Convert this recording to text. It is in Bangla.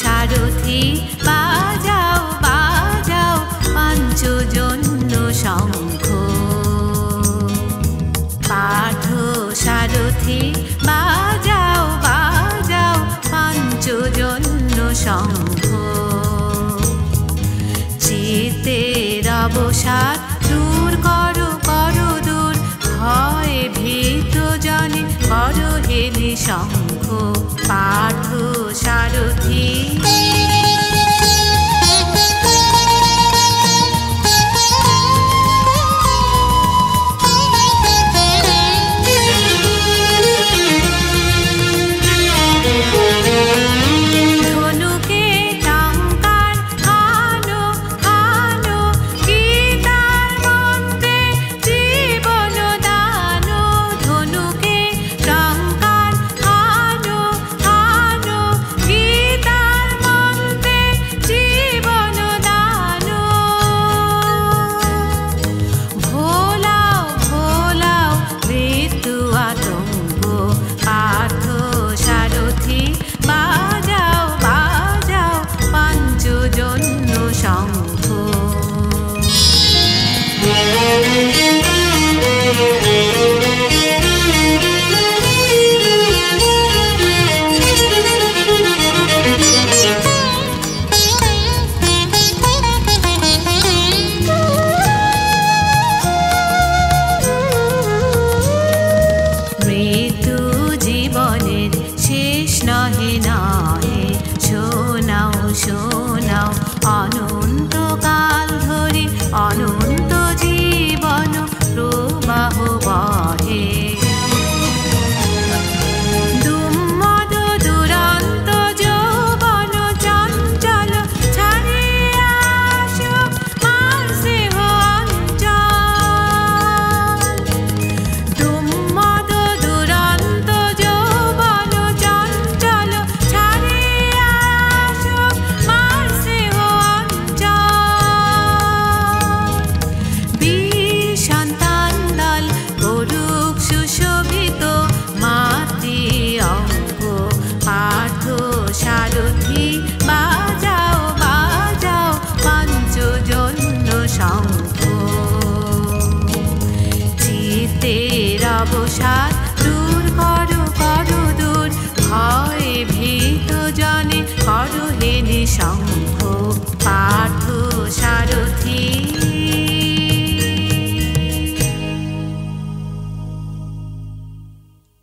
সারথি বাজাও বাজাও পাঞ্চজন্য শঙ্খ। পাঠ সারথি বাজাও বাজাও পাঞ্চজন্য শঙ্খ। চিত্তের অবসাদ দূর করো করো দূর, ভয়ে ভীত জনে করো হেলি শঙ্খ। পাঠ সারথি শোনাও অনন্তকাল ধরে অনন্ত জীবন প্রবাহ বহে। দুম্মদ দুরন্ত যৌবন চঞ্চল ছাড়িয়া আসো মার্শেহ অঞ্চল। দুম্মদ দুরন্ত যৌবন চঞ্চল ছাড়িয়া আসো মার্শেহ অঞ্চল। বীর সন্তান দল করুক সুশোভিত মাতৃ অঙ্গ। পাঠ সারথি বাজাও বাজাও পাঞ্চজন্য শঙ্খ। চিত্তের অবসাদ দূর করো করো দূর, ভয়ে ভীত জনে করো হেলি শঙ্খ।